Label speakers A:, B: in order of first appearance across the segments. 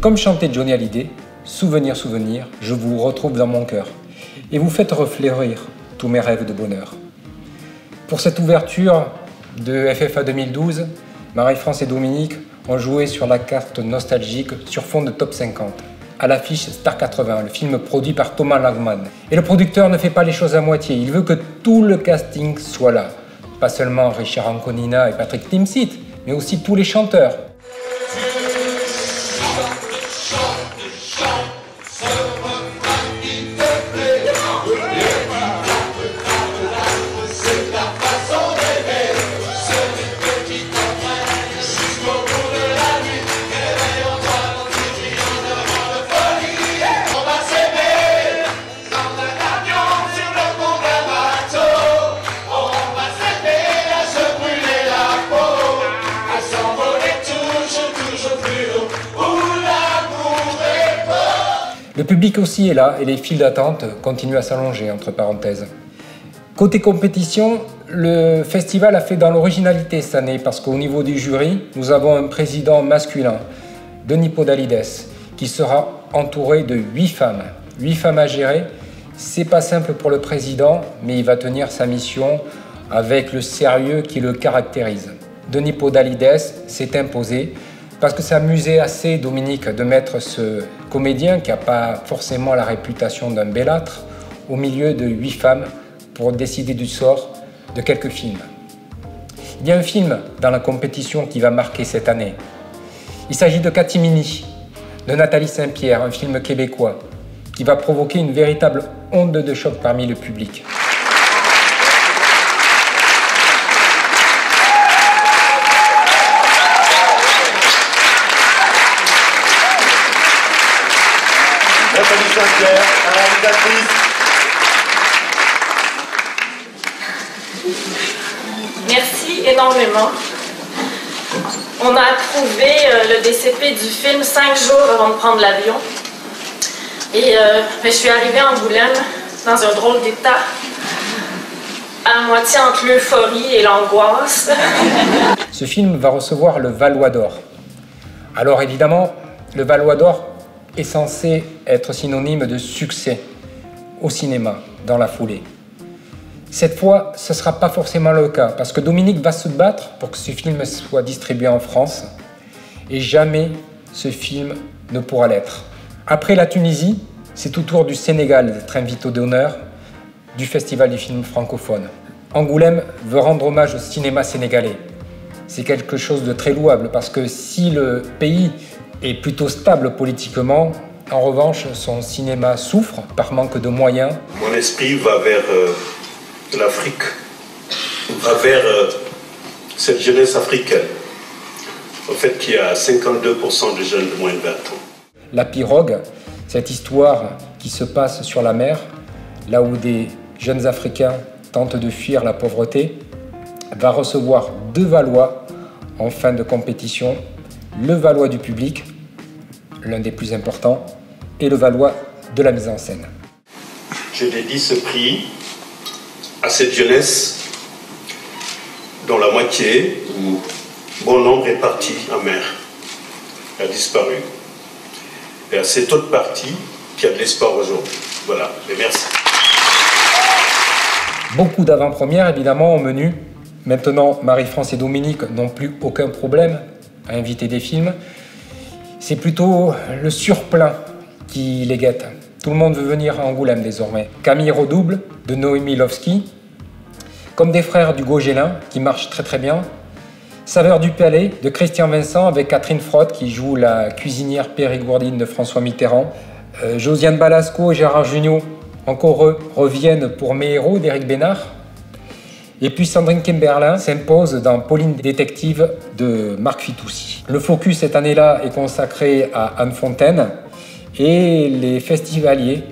A: comme chantait Johnny Hallyday, souvenir, souvenir, je vous retrouve dans mon cœur. Et vous faites refleurir tous mes rêves de bonheur. Pour cette ouverture de FFA 2012, Marie-France et Dominique ont joué sur la carte nostalgique sur fond de top 50. À l'affiche Star 80, le film produit par Thomas Langman. Et le producteur ne fait pas les choses à moitié, il veut que tout le casting soit là. Pas seulement Richard Anconina et Patrick Timsit, mais aussi tous les chanteurs. Le public aussi est là et les files d'attente continuent à s'allonger, entre parenthèses. Côté compétition, le festival a fait dans l'originalité cette année parce qu'au niveau du jury, nous avons un président masculin, Denis Podalides, qui sera entouré de 8 femmes. 8 femmes à gérer, c'est pas simple pour le président, mais il va tenir sa mission avec le sérieux qui le caractérise. Denis Podalides s'est imposé parce que ça amusait assez Dominique de mettre ce comédien qui n'a pas forcément la réputation d'un bellâtre au milieu de 8 femmes pour décider du sort de quelques films. Il y a un film dans la compétition qui va marquer cette année. Il s'agit de Catimini, de Nathalie Saint-Pierre, un film québécois qui va provoquer une véritable onde de choc parmi le public.
B: Nathalie Saint-Pierre, la réalisatrice.
C: Merci énormément. On a approuvé le DCP du film 5 jours avant de prendre l'avion. Et je suis arrivée à Angoulême dans un drôle d'état, à moitié entre l'euphorie et l'angoisse.
A: Ce film va recevoir le Valois d'Or. Alors évidemment, le Valois d'Or est censé être synonyme de succès au cinéma dans la foulée. Cette fois, ce ne sera pas forcément le cas, parce que Dominique va se battre pour que ce film soit distribué en France, et jamais ce film ne pourra l'être. Après la Tunisie, c'est au tour du Sénégal d'être invité d'honneur du Festival du film francophone. Angoulême veut rendre hommage au cinéma sénégalais. C'est quelque chose de très louable, parce que si le pays est plutôt stable politiquement, en revanche, son cinéma souffre par manque de moyens.
B: Mon esprit va vers l'Afrique, va vers cette jeunesse africaine, en fait, qui a 52% de jeunes de moins de 20 ans.
A: La pirogue, cette histoire qui se passe sur la mer, là où des jeunes Africains tentent de fuir la pauvreté, va recevoir 2 Valois en fin de compétition. Le Valois du public, l'un des plus importants, et le Valois de la mise en scène.
B: Je dédie ce prix à cette jeunesse dont la moitié, ou bon nombre, est partie en mer, a disparu. Et à cette autre partie qui a de l'espoir aujourd'hui. Voilà, et merci.
A: Beaucoup d'avant-premières évidemment au menu. Maintenant, Marie-France et Dominique n'ont plus aucun problème à inviter des films. C'est plutôt le surplein qui les guette. Tout le monde veut venir à Angoulême désormais. Camille redouble de Noémie Lovski, comme des frères du Gégélin qui marchent très très bien. Saveur du Palais de Christian Vincent avec Catherine Frotte qui joue la cuisinière périgourdine de François Mitterrand. Josiane Balasco et Gérard Jugnot, encore eux, reviennent pour Mes héros d'Éric Bénard. Et puis Sandrine Kimberlin s'impose dans Pauline détective de Marc Fitoussi. Le focus cette année-là est consacré à Anne Fontaine et les festivaliers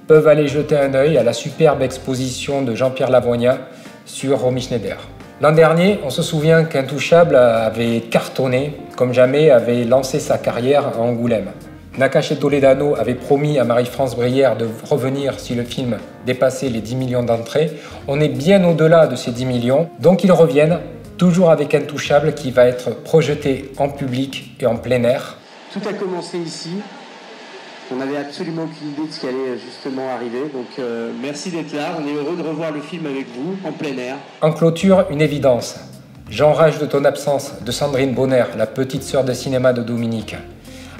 A: peuvent aller jeter un œil à la superbe exposition de Jean-Pierre Lavoignat sur Romy Schneider. L'an dernier, on se souvient qu'Intouchable avait cartonné, comme jamais avait lancé sa carrière à Angoulême. Nakache Toledano avait promis à Marie-France Brière de revenir si le film dépassait les 10 millions d'entrées. On est bien au-delà de ces 10 millions, donc ils reviennent, toujours avec Intouchable qui va être projeté en public et en plein air.
D: Tout a commencé ici. On n'avait absolument aucune idée de ce qui allait justement arriver. Donc merci d'être là. On est heureux de revoir le film avec vous, en plein air.
A: En clôture, une évidence. J'enrage de ton absence de Sandrine Bonner, la petite sœur de cinéma de Dominique,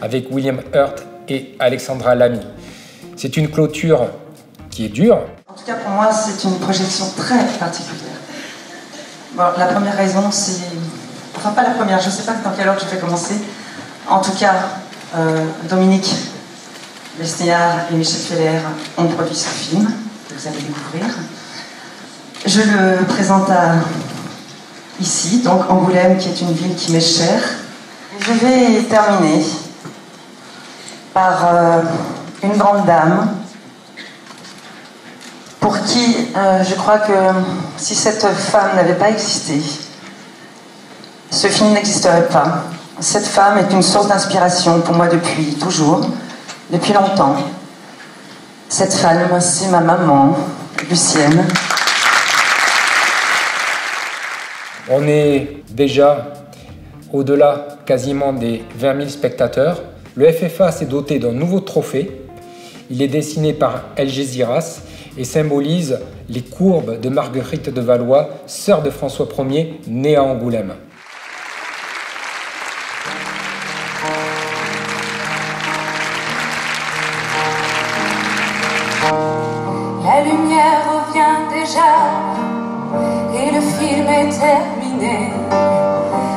A: avec William Hurt et Alexandra Lamy. C'est une clôture qui est dure.
E: En tout cas, pour moi, c'est une projection très particulière. Bon, la première raison, c'est... Enfin, pas la première, je ne sais pas dans quel ordre je vais commencer. En tout cas, Dominique Besnéard et Michel Feller ont produit ce film, que vous allez découvrir. Je le présente ici, donc Angoulême, qui est une ville qui m'est chère. Je vais terminer par une grande dame, pour qui je crois que si cette femme n'avait pas existé, ce film n'existerait pas. Cette femme est une source d'inspiration pour moi depuis toujours, depuis longtemps. Cette femme, c'est ma maman, Lucienne.
A: On est déjà au-delà quasiment des 20 000 spectateurs. Le FFA s'est doté d'un nouveau trophée. Il est dessiné par Algésiras et symbolise les courbes de Marguerite de Valois, sœur de François Ier, née à Angoulême.
F: La lumière revient déjà et le film est terminé.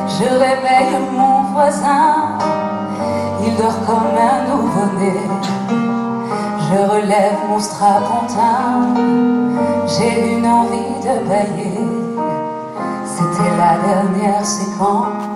F: Je réveille mon voisin, il dort comme un nouveau-né. Je relève mon strapontin, j'ai une envie de bâiller. C'était la dernière séquence.